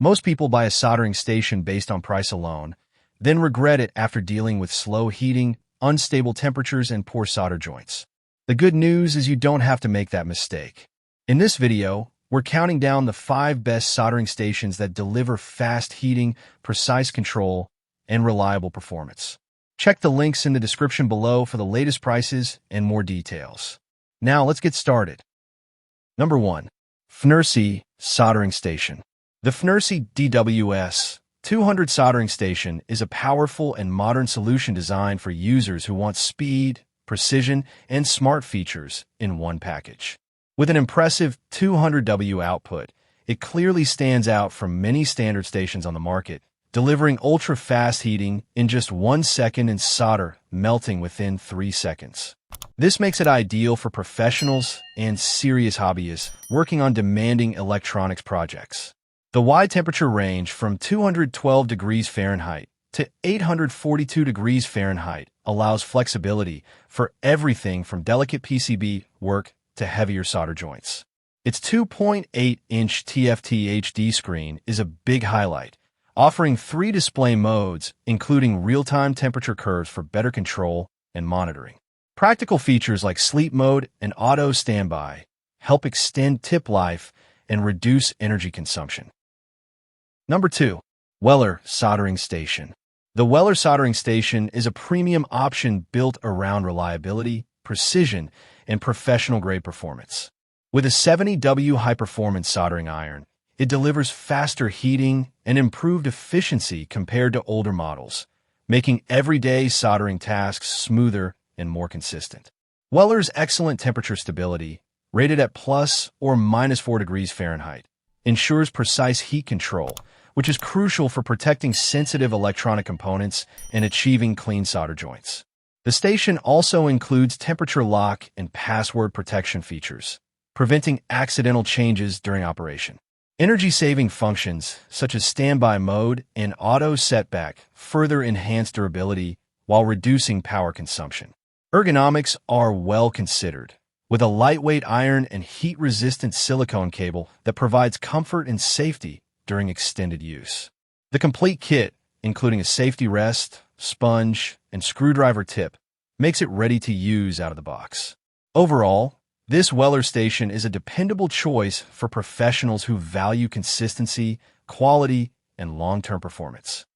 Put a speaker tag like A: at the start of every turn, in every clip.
A: Most people buy a soldering station based on price alone, then regret it after dealing with slow heating, unstable temperatures, and poor solder joints. The good news is you don't have to make that mistake. In this video, we're counting down the 5 best soldering stations that deliver fast heating, precise control, and reliable performance. Check the links in the description below for the latest prices and more details. Now let's get started. Number 1. FNIRSI Soldering Station. The FNIRSI DWS 200 Soldering Station is a powerful and modern solution designed for users who want speed, precision, and smart features in one package. With an impressive 200W output, it clearly stands out from many standard stations on the market, delivering ultra-fast heating in just 1 second and solder melting within 3 seconds. This makes it ideal for professionals and serious hobbyists working on demanding electronics projects. The wide temperature range from 212 degrees Fahrenheit to 842 degrees Fahrenheit allows flexibility for everything from delicate PCB work to heavier solder joints. Its 2.8-inch TFT HD screen is a big highlight, offering 3 display modes, including real-time temperature curves for better control and monitoring. Practical features like sleep mode and auto standby help extend tip life and reduce energy consumption. Number 2. Weller Soldering Station. The Weller Soldering Station is a premium option built around reliability, precision, and professional-grade performance. With a 70W high-performance soldering iron, it delivers faster heating and improved efficiency compared to older models, making everyday soldering tasks smoother and more consistent. Weller's excellent temperature stability, rated at plus or minus 4 degrees Fahrenheit, ensures precise heat control, which is crucial for protecting sensitive electronic components and achieving clean solder joints. The station also includes temperature lock and password protection features, preventing accidental changes during operation. Energy-saving functions, such as standby mode and auto setback, further enhance durability while reducing power consumption. Ergonomics are well considered, with a lightweight iron and heat-resistant silicone cable that provides comfort and safety during extended use. The complete kit, including a safety rest, sponge, and screwdriver tip, makes it ready to use out of the box. Overall, this Weller station is a dependable choice for professionals who value consistency, quality, and long-term performance.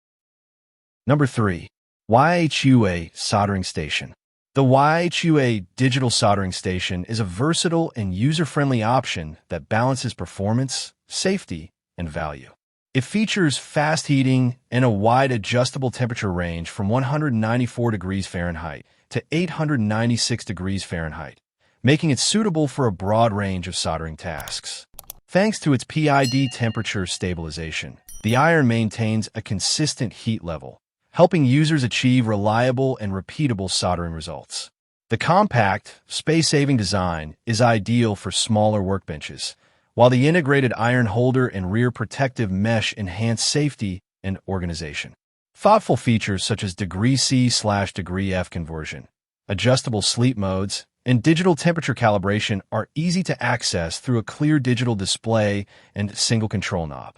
A: Number 3. YIHUA Soldering Station. The YIHUA Digital Soldering Station is a versatile and user-friendly option that balances performance, safety, and value. It features fast heating and a wide adjustable temperature range from 194 degrees Fahrenheit to 896 degrees Fahrenheit, making it suitable for a broad range of soldering tasks. Thanks to its PID temperature stabilization, the iron maintains a consistent heat level, helping users achieve reliable and repeatable soldering results. The compact, space-saving design is ideal for smaller workbenches, while the integrated iron holder and rear protective mesh enhance safety and organization. Thoughtful features such as degree C/degree F conversion, adjustable sleep modes, and digital temperature calibration are easy to access through a clear digital display and single control knob.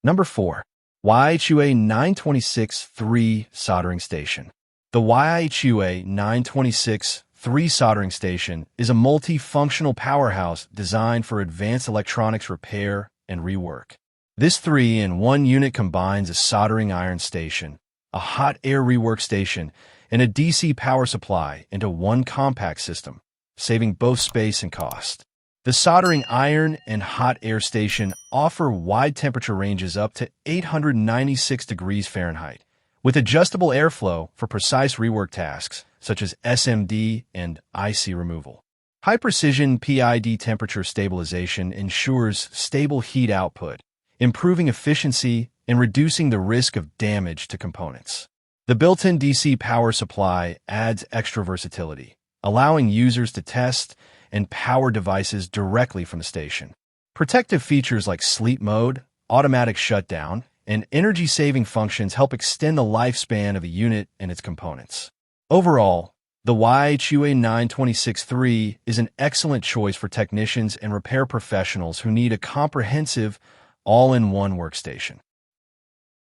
A: Number 4. YIHUA 926-3 Soldering Station. The YIHUA 926-3 Soldering Station is a multifunctional powerhouse designed for advanced electronics repair and rework. This 3-in-1 unit combines a soldering iron station, a hot air rework station, and a DC power supply into one compact system, saving both space and cost. The soldering iron and hot air station offer wide temperature ranges up to 896 degrees Fahrenheit, with adjustable airflow for precise rework tasks such as SMD and IC removal. High-precision PID temperature stabilization ensures stable heat output, improving efficiency and reducing the risk of damage to components. The built-in DC power supply adds extra versatility, allowing users to test and power devices directly from the station. Protective features like sleep mode, automatic shutdown, and energy-saving functions help extend the lifespan of a unit and its components. Overall, the YIHUA 926-3 is an excellent choice for technicians and repair professionals who need a comprehensive, all in one workstation.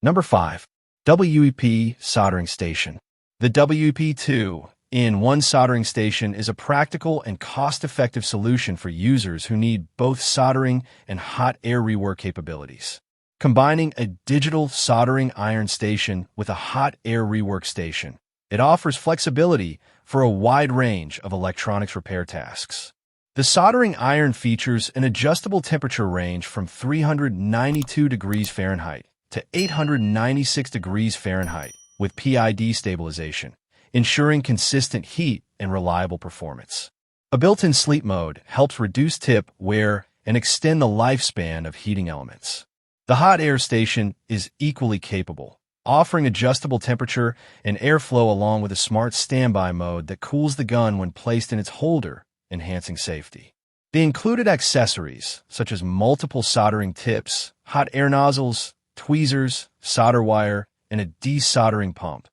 A: Number 5. WEP Soldering Station. The WEP 2-in-1 soldering station is a practical and cost-effective solution for users who need both soldering and hot air rework capabilities. Combining a digital soldering iron station with a hot air rework station, it offers flexibility for a wide range of electronics repair tasks. The soldering iron features an adjustable temperature range from 392 degrees Fahrenheit to 896 degrees Fahrenheit with PID stabilization, ensuring consistent heat and reliable performance. A built-in sleep mode helps reduce tip wear and extend the lifespan of heating elements. The hot air station is equally capable, offering adjustable temperature and airflow along with a smart standby mode that cools the gun when placed in its holder, enhancing safety. The included accessories, such as multiple soldering tips, hot air nozzles, tweezers, solder wire, and a desoldering pump,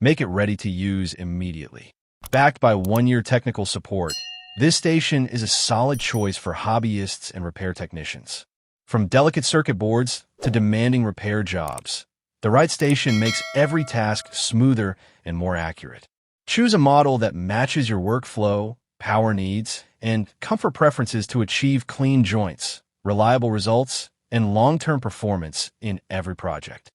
A: make it ready to use immediately. Backed by 1-year technical support, this station is a solid choice for hobbyists and repair technicians. From delicate circuit boards to demanding repair jobs, the right station makes every task smoother and more accurate. Choose a model that matches your workflow, power needs, and comfort preferences to achieve clean joints, reliable results, and long-term performance in every project.